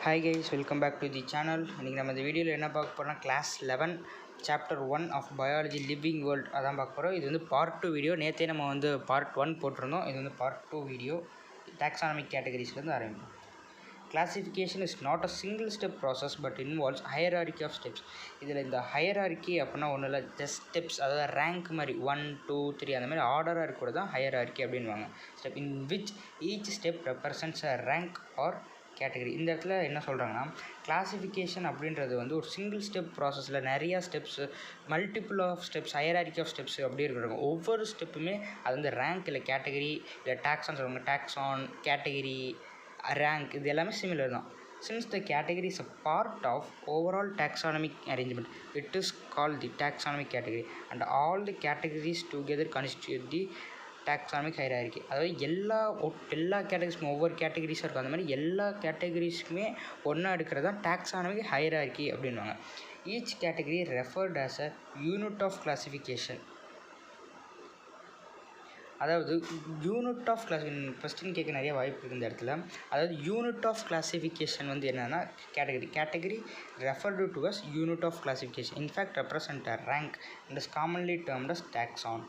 Hi guys, welcome back to the channel. இன்றைக்கி நம்ம இந்த வீடியோவில் என்ன பார்க்க போகிறோம்னா class 11 chapter 1 of biology living world அதான் பார்க்க போகிறோம். இது வந்து பார்ட் 2 வீடியோ. நேற்றே நம்ம வந்து பார்ட் 1 போட்டிருந்தோம். இது வந்து பார்ட் 2 வீடியோ. டாக்ஸானமிக் கேட்டகரிஸ்லேருந்து ஆரம்பிப்போம். Classification is not a single step process but involves hierarchy of steps. இதில் இந்த hierarchy அப்படின்னா ஒன்றும் இல்லை, ஜஸ்ட் ஸ்டெப்ஸ், அதாவது ரேங்க் மாதிரி 1 2 3 அந்த மாதிரி ஆர்டராக இருக்கிறது தான் hierarchy அப்படின்வாங்க. Step in which each step represents a rank R category. இந்த இடத்துல என்ன சொல்கிறாங்கன்னா, கிளாசிஃபிகேஷன் அப்படின்றது வந்து ஒரு சிங்கிள் ஸ்டெப் ப்ராசஸில் நிறையா steps, multiple of steps, hierarchy of steps அப்படி இருக்கிறாங்க. ஒவ்வொரு ஸ்டெப்புமே அது வந்து ரேங்க் இல்லை கேட்டகரி இல்லை டாக்ஸான்னு சொல்லுவாங்க. டாக்ஸான், கேட்டகரி, ரேங்க் இது எல்லாமே சிமிலர் தான். Since the category is a part of overall taxonomic arrangement, it is called the taxonomic category and all the categories together constitute the taxonomic hierarchy. அதாவது எல்லா கேட்டகரிஸ்க்கும் ஒவ்வொரு கேட்டகரிஸாக இருக்கும். அந்த மாதிரி எல்லா கேட்டகரிஸ்க்குமே ஒன்றா எடுக்கிறது தான் டாக்ஸானமிக் ஹைரார்கி அப்படின்வாங்க. Each category referred as a unit of classification. அதாவது யூனிட் ஆஃப் கொஸ்டின் கேட்க நிறைய வாய்ப்பு இருக்குது இந்த இடத்துல. அதாவது யூனிட் ஆஃப் கிளாசிஃபிகேஷன் வந்து என்னென்னா category referred to as unit of classification in fact represent a rank and is commonly termed as taxon.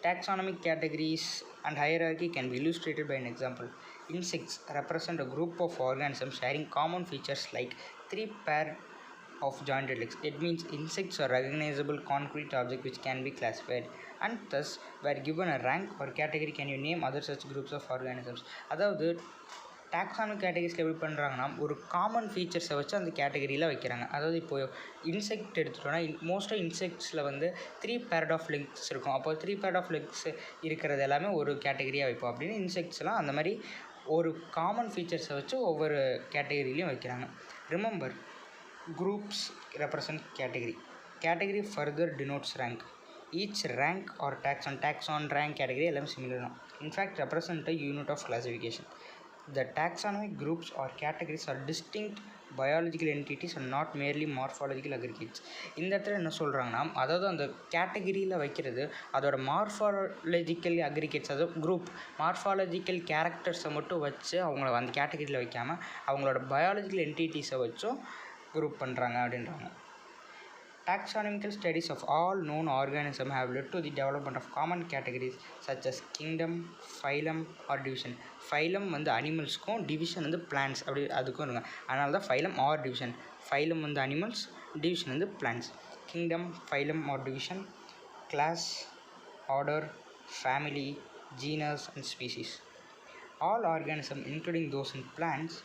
Taxonomic categories and hierarchy can be illustrated by an example. Insects represent a group of organisms sharing common features like 3 pairs of jointed legs. It means insects are recognizable concrete objects which can be classified and thus were given a rank or category. Can you name other such groups of organisms? அதாவது taxonomic கேட்டகரிஸில் எப்படி பண்ணுறாங்கன்னா, ஒரு common ஃபீச்சர்ஸை வச்சு அந்த கேட்டகரியில் வைக்கிறாங்க. அதாவது இப்போது இன்செக்ட் எடுத்துட்டோன்னா மோஸ்ட்டாக இன்செக்ட்ஸில் வந்து 3 பேர் ஆஃப் லெக்ஸ் இருக்கும். அப்போ 3 பேர் ஆஃப் லெக்ஸ் இருக்கிறது எல்லாமே ஒரு கேட்டகரியாக வைப்போம் அப்படின்னு இன்செக்ட்ஸ்லாம் அந்த மாதிரி ஒரு காமன் ஃபீச்சர்ஸை வச்சு ஒவ்வொரு கேட்டகரியிலையும் வைக்கிறாங்க. Remember, groups represent category further denotes rank. Each rank or taxon rank category எல்லாமே similar தான். In fact represent a unit of classification. The taxonomic groups or categories are distinct biological entities and not merely morphological aggregates. இந்த இடத்துல என்ன சொல்கிறாங்கன்னா, அதாவது அந்த கேட்டகரியில் வைக்கிறது அதோட மார்ஃபாலஜிக்கல் அக்ரிகேட்ஸ், அதாவது குரூப் மார்ஃபாலஜிக்கல் கேரக்டர்ஸை மட்டும் வச்சு அவங்கள அந்த கேட்டகரியில் வைக்காமல் அவங்களோட பயாலஜிக்கல் என்டிட்டிஸை வச்சும் குரூப் பண்ணுறாங்க அப்படின்றாங்க. Taxonomical studies of all known organisms have led to the development of common categories such as kingdom, phylum or division. Phylum வந்து அனிமல்ஸ்க்கும், டிவிஷன் வந்து பிளான்ட்ஸ் அப்படி அதுக்கும் இருங்க. அதனால தான் phylum or division. Phylum வந்து அனிமல்ஸ், டிவிஷன் வந்து plants. Kingdom, phylum or division, class, order, family, genus and species. All organisms including those in plants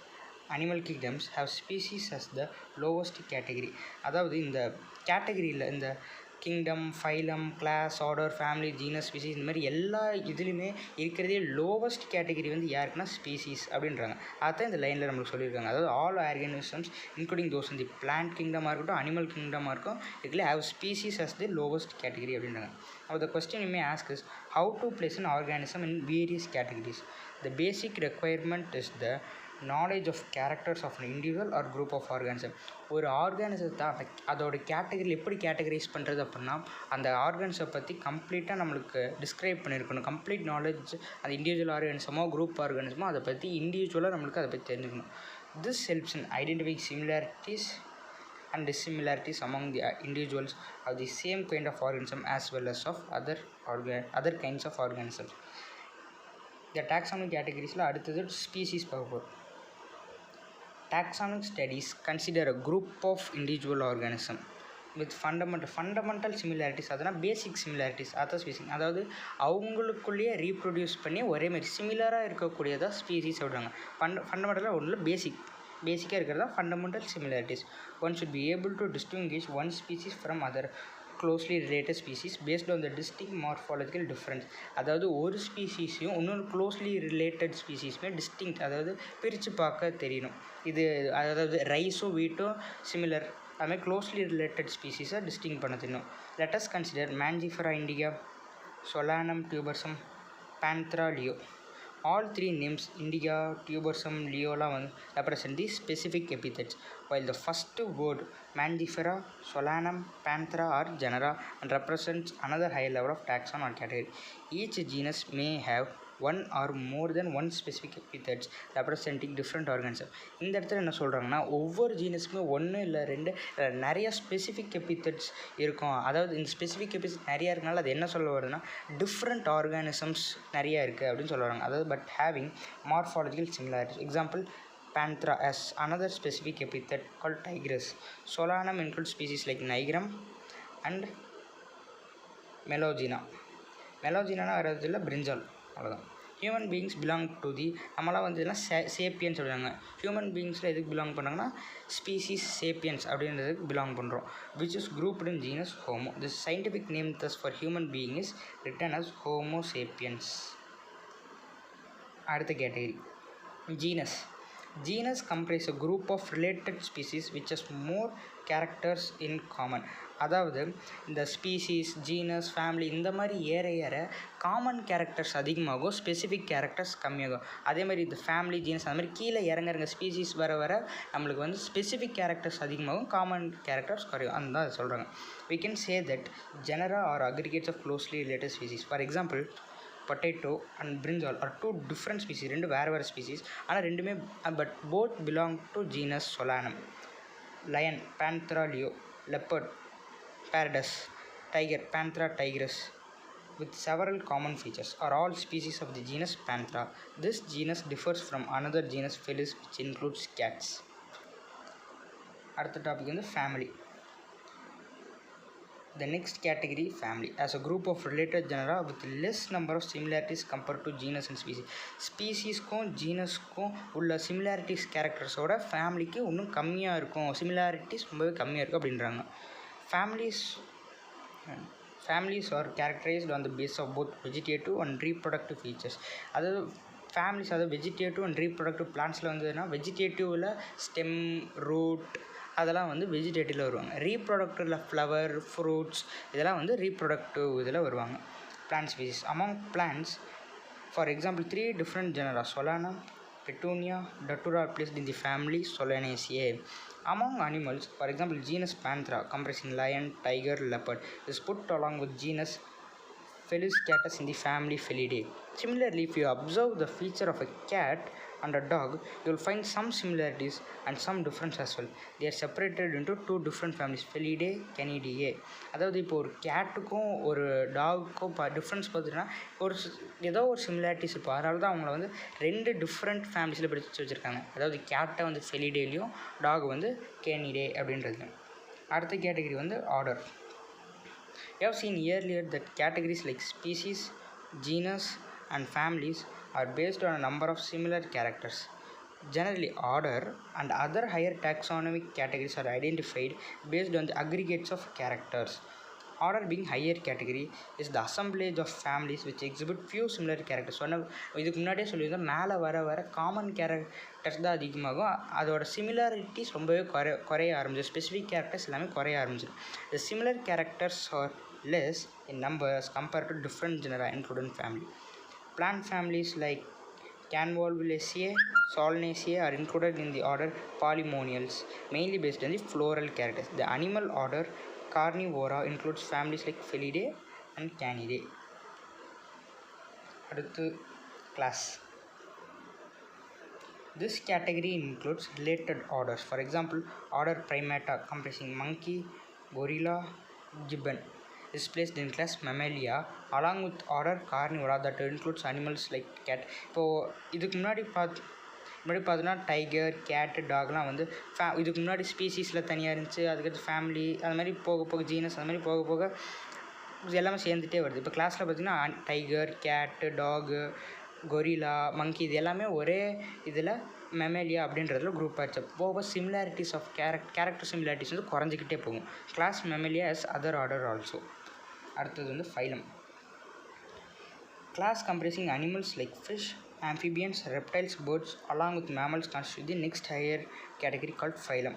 animal kingdoms have species as the lowest category. அதாவது இந்த கேட்டகரியில் இந்த kingdom, phylum, class, order, family, genus, species இந்த மாதிரி எல்லா இதுலேயுமே இருக்கிறதே lowest category வந்து யாருக்குன்னா ஸ்பீசிஸ் அப்படின்றாங்க. அதுதான் இந்த லைனில் நம்மளுக்கு சொல்லியிருக்காங்க. அதாவது ஆல் ஆர்கானிசம்ஸ் இன்க்ளூடிங் தோஸ் இந்த பிளான்ட் கிங்டமாக இருக்கட்டும், அனிமல் கிங்டமாக இருக்கும், இதுல have species as the lowest category அப்படின்றாங்க. Now the question you may ask is how to place an organism in various categories. The basic requirement is the knowledge of characters of an individual or group of organism. ஒரு ஆர்கானிசத்தை அதோட கேட்டகரியில் எப்படி categorise பண்ணுறது அப்படின்னா, அந்த ஆர்கானிசத்தை பற்றி கம்ப்ளீட்டாக நம்மளுக்கு டிஸ்கிரைப் பண்ணியிருக்கணும். கம்ப்ளீட் நாலேஜ் அந்த இண்டிவிஜுவல் ஆர்கானிசமோ குரூப் ஆர்கானிசமோ அதை பற்றி இண்டிவிஜுவலாக நம்மளுக்கு அதை பற்றி தெரிஞ்சுக்கணும். This helps in identifying similarities and dissimilarities among the individuals of the same kind of organism as well as of other kinds of organisms. இந்த டாக்ஸானமிக் கேட்டகரிஸில் அடுத்தது ஸ்பீசிஸ் பார்க்க போகிறோம். Taxonomic studies consider a group of individual organisms with fundamental similarities, அதனால் பேசிக் similarities other species, அதாவது அவங்களுக்குள்ளேயே reproduce பண்ணி ஒரே மாதிரி சிமிலராக இருக்கக்கூடியதாக ஸ்பீசிஸ் சொல்கிறாங்க. ஃபண்டமெண்டலாக ஒன்றில் பேசிக்காக இருக்கிறதா fundamental similarities. One should be able to distinguish one species from other closely related species based on the distinct morphological difference. அதாவது ஒரு ஸ்பீசிஸையும் இன்னொரு க்ளோஸ்லி ரிலேட்டட் ஸ்பீசிஸுமே டிஸ்டிங்க், அதாவது பிரித்து பார்க்க தெரியணும். இது அதாவது ரைஸும் வீட்டும் சிமிலர், அதுமாதிரி க்ளோஸ்லி ரிலேட்டட் ஸ்பீசிஸை டிஸ்டிங் பண்ண தெரியணும். Let us consider Mangifera indica, Solanum, tuberosum, Panthera, leo. All three names indica, tubersum, leola represent the specific epithets, while the first word mangifera, solanum, panthera are genera and represents another higher level of taxon or category. Each genus may have one or more than one specific epithets representing different organism. இந்த இடத்துல என்ன சொல்கிறாங்கன்னா ஒவ்வொரு ஜீனஸுக்குமே ஒன்று இல்லை ரெண்டு நிறைய specific எபித்தட்ஸ் இருக்கும். அதாவது இந்த ஸ்பெசிஃபிக் எபித்தட்ஸ் நிறையா இருக்கனால அது என்ன சொல்ல வருதுன்னா டிஃப்ரெண்ட் ஆர்கானிசம்ஸ் நிறையா இருக்குது அப்படின்னு சொல்லுவாங்க. அதாவது but having morphological similarities. Example Panthera as another specific epithet called Tigris. Solanum includes species like Nigrum and Melogena. Melogena வரது இல்லை brinjal அவ்வளோதான். Human beings belong to the நம்மளாம் வந்து எல்லாம் சேப்பியன்ஸ் சொல்லுவாங்க. ஹியூமன் பீயிங்ஸில் எதுக்கு பிலாங் பண்ணாங்கன்னா ஸ்பீசிஸ் சேப்பியன்ஸ் அப்படின்றதுக்கு பிலாங் பண்ணுறோம். Which is grouped in genus Homo. This scientific name thus for human being is written as Homo sapiens. அடுத்த category genus. Genus comprise a group of related species which has more characters in common. அதாவது இந்த species genus family இந்த மாதிரி ஏற ஏற common characters அதிகமாகும், specific characters கம்மியாகும். அதே மாதிரி இந்த ஃபேமிலி ஜீனஸ் அந்த மாதிரி கீழே இறங்குற ஸ்பீசிஸ் வர வர நம்மளுக்கு வந்து ஸ்பெசிஃபிக் கேரக்டர்ஸ் அதிகமாகும், காமன் கேரக்டர்ஸ் குறையும். அந்த தான் சொல்கிறாங்க. we can say that genera are aggregates of closely related species. For example, potato and brinjal are two different species, ரெண்டு வேறு ஸ்பீசிஸ், ஆனால் ரெண்டுமே but both belong to genus Solanum. Lion Panthera leo, leopard Pardatus, tiger Panthera tigris with several common features are all species of the genus Panthera. This genus differs from another genus Felis which includes cats. அடுத்த topic வந்து family. The next category, family, as a group of related genera with less number of similarities compared to genus and species. ஸ்பீசிஸ்க்கும் ஜீனஸ்க்கும் உள்ள similarities கேரக்டர்ஸோட ஃபேமிலிக்கு இன்னும் கம்மியாக இருக்கும், similarities ரொம்பவே கம்மியாக இருக்கும் அப்படின்றாங்க. Families are characterized on the basis of both vegetative and reproductive features. அதாவது ஃபேமிலிஸ் அதாவது வெஜிடேட்டிவ் அண்ட் ரீப்ரொடக்டிவ் பிளான்ஸில் வந்துன்னா வெஜிடேட்டிவில் ஸ்டெம் ரூட் அதெல்லாம் வந்து வெஜிடேட்டிவில் வருவாங்க. ரீப்ரொடக்டிவில் ஃப்ளவர் ஃப்ரூட்ஸ் இதெல்லாம் வந்து ரீப்ரொடக்டிவ் இதில் வருவாங்க. Plant species among plants for example 3 different genera Solanum, Petunia, Datura are placed in the family Solanaceae. Among animals, for example, genus Panthera comprising lion, tiger, leopard is put along with genus Feliscatus in the family Felidae. Similarly, if you observe the feature of a cat and a dog, you will find some similarities and some difference as well. They are separated into 2 different families, Felidae, Canidae. அதாவது இப்போ ஒரு கேட்டுக்கும் ஒரு டாகுக்கும் difference பார்த்துட்டோன்னா ஒரு ஏதோ ஒரு similarities இருக்கும். அதனால தான் அவங்கள வந்து 2 டிஃப்ரெண்ட் ஃபேமிலிஸில் பிரித்து வச்சுருக்காங்க. அதாவது கேட்டை வந்து ஃபெலிடேலையும் டாக் வந்து கேனிடே அப்படின்றது. அடுத்த கேட்டகரி வந்து order. We have seen earlier that categories like species, genus and families are based on a number of similar characters. Generally, order and other higher taxonomic categories are identified based on the aggregates of characters. Order being higher category is the assemblage of families which exhibit few similar characters. இதுக்கு முன்னாடியே சொல்லியிருந்தோம், மேலே வர வர common characters தான் அதிகமாகும், அதோட similarities ரொம்பவே குறைய ஆரம்பிச்சு, ஸ்பெசிஃபிக் கேரக்டர்ஸ் எல்லாமே குறைய ஆரம்பிச்சிடும். The similar characters are less in numbers compared to different genera including family. Plant families like Convolvulaceae, Solanaceae are included in the order Polemoniales, mainly based on the floral characters. The animal order Carnivora includes families like Felidae and Canidae. அடுத்து class. This category includes related orders. For example, order Primata comprising monkey, gorilla, gibbon is placed in class Mammalia along with order Carnivora that includes animals like cat. இப்போது இதுக்கு முன்னாடி பார்த்தோன்னா tiger கேட்டு டாக்லாம் வந்து இதுக்கு முன்னாடி ஸ்பீசிஸில் தனியாக இருந்துச்சு, அதுக்கடுத்து ஃபேமிலி அது மாதிரி போக போக ஜீனஸ் அது மாதிரி போக போக எல்லாமே சேர்ந்துட்டே வருது. இப்போ கிளாஸில் பார்த்திங்கன்னா டைகர் கேட்டு டாகு கொரிலா மங்கி இது எல்லாமே ஒரே இதில் மெமேலியா அப்படின்றதுல குரூப் ஆகிடுச்சு. போக சிமிலாரிட்டிஸ் ஆஃப் கேரக்டர் சிமிலாரிட்டிஸ் வந்து குறைஞ்சிக்கிட்டே போகும். Class Mammalia is other order also. அடுத்தது வந்து phylum. Class comprising animals like fish, amphibians, reptiles, birds along with mammals constitute the next higher category called phylum.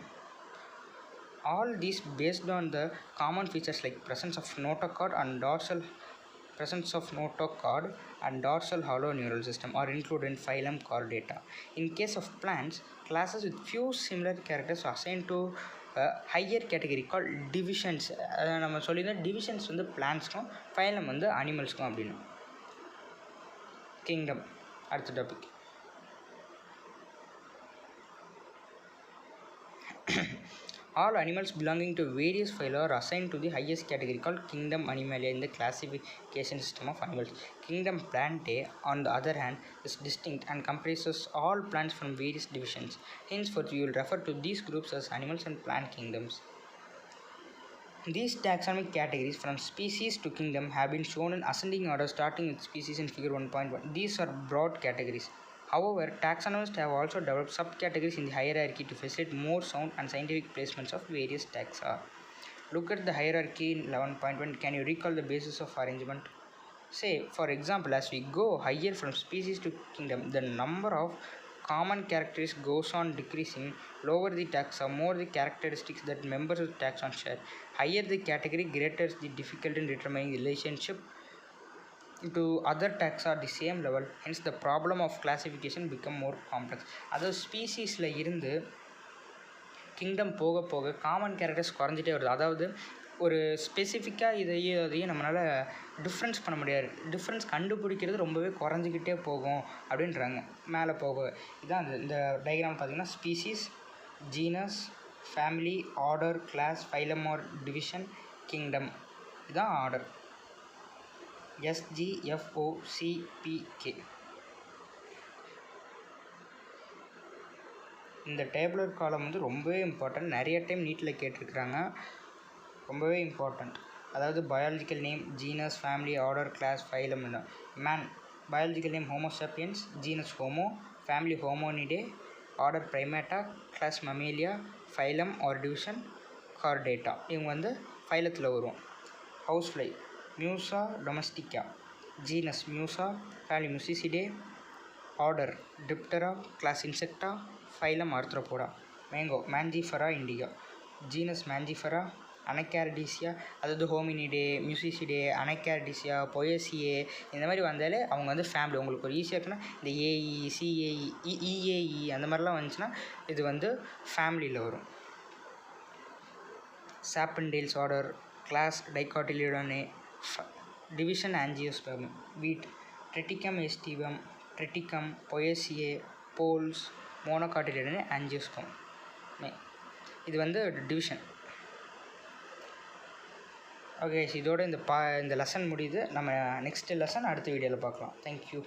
All these based on the common features like presence of notochord and dorsal hollow neural system are included in phylum Chordata. In case of plants, classes with few similar characters are assigned to a higher category called divisions. நம்ம சொல்லியிருந்தோம் divisions வந்து பிளான்ஸ்க்கும் phylum வந்து அனிமல்ஸ்க்கும் அப்படின்னு. Kingdom. அடுத்த topic. All animals belonging to various phyla are assigned to the highest category called Kingdom Animalia in the classification system of animals. Kingdom Plantae, on the other hand, is distinct and comprises all plants from various divisions. Henceforth, we will refer to these groups as animals and plant kingdoms. These taxonomic categories from species to kingdom have been shown in ascending order starting with species in figure 1.1. These are broad categories. However, taxonomists have also developed subcategories in the hierarchy to facilitate more sound and scientific placements of various taxa. Look at the hierarchy in 11.1. Can you recall the basis of arrangement? Say, for example, as we go higher from species to kingdom, the number of common characteristics goes on decreasing. Lower the taxa, more the characteristics that members of the taxon share. Higher the category, greater the difficulty in determining the relationship to other taxa at the same level. Hence, the problem of classification become more complex. அதாவது ஸ்பீசிஸில் இருந்து kingdom போக போக common characters குறைஞ்சிட்டே வருது. அதாவது ஒரு ஸ்பெசிஃபிக்காக அதையும் நம்மளால் டிஃப்ரென்ஸ் பண்ண முடியாது. டிஃப்ரென்ஸ் கண்டுபிடிக்கிறது ரொம்பவே குறைஞ்சிக்கிட்டே போகும் அப்படின்றாங்க மேலே போக. இதுதான் இந்த டயக்ராம் பார்த்திங்கன்னா species, genus, family, order, class, phylum or division, kingdom. இதுதான் ஆர்டர். SGFOCPK. இந்த டேபுலர் காலம் வந்து ரொம்பவே இம்பார்ட்டன்ட். நிறைய டைம் நீட்டில் கேட்டிருக்கிறாங்க. ரொம்பவே இம்பார்ட்டண்ட். அதாவது biological name genus, family, order, class, phylum. Man biological name Homo sapiens, genus Homo, family Hominidae, order Primata, class Mammalia, phylum or division Chordata. இவங்க வந்து ஃபைலத்தில் வரும். House fly Musca domestica, genus Musca, family Muscidae, order Diptera, class Insecta, phylum Arthropoda. Mango Mangifera indica, genus Mangifera, Anacardiaceae, அதாவது Hominidae, மியூசிசிடே, அனக்கார்டிசியா, பொயசியே, இந்த மாதிரி வந்தாலே அவங்க வந்து ஃபேமிலி. உங்களுக்கு ஒரு ஈஸியாக இருக்குன்னா இந்த ஏஇ, சிஏஇ, இஏஇ அந்த மாதிரிலாம் வந்துச்சுன்னா இது வந்து ஃபேமிலியில் வரும். சாப்பன்டேல்ஸ் ஆர்டர், கிளாஸ் டைகாட்டிலிடோனே, டிவிஷன் ஆஞ்சியோஸ்பெர்ம். வீட் ட்ரிட்டிகம் எஸ்டிவம், ட்ரிட்டிகம், பொயசியே, போல்ஸ், மோனோகாட்டிலிடோனே, ஆஞ்சியோஸ்பெர்ம். இது வந்து டிவிஷன். ஓகே, இதோட இந்த லெசன் முடியுது. நம்ம நெக்ஸ்ட் லெசன் அடுத்த வீடியோவில் பார்க்கலாம். தேங்க்யூ.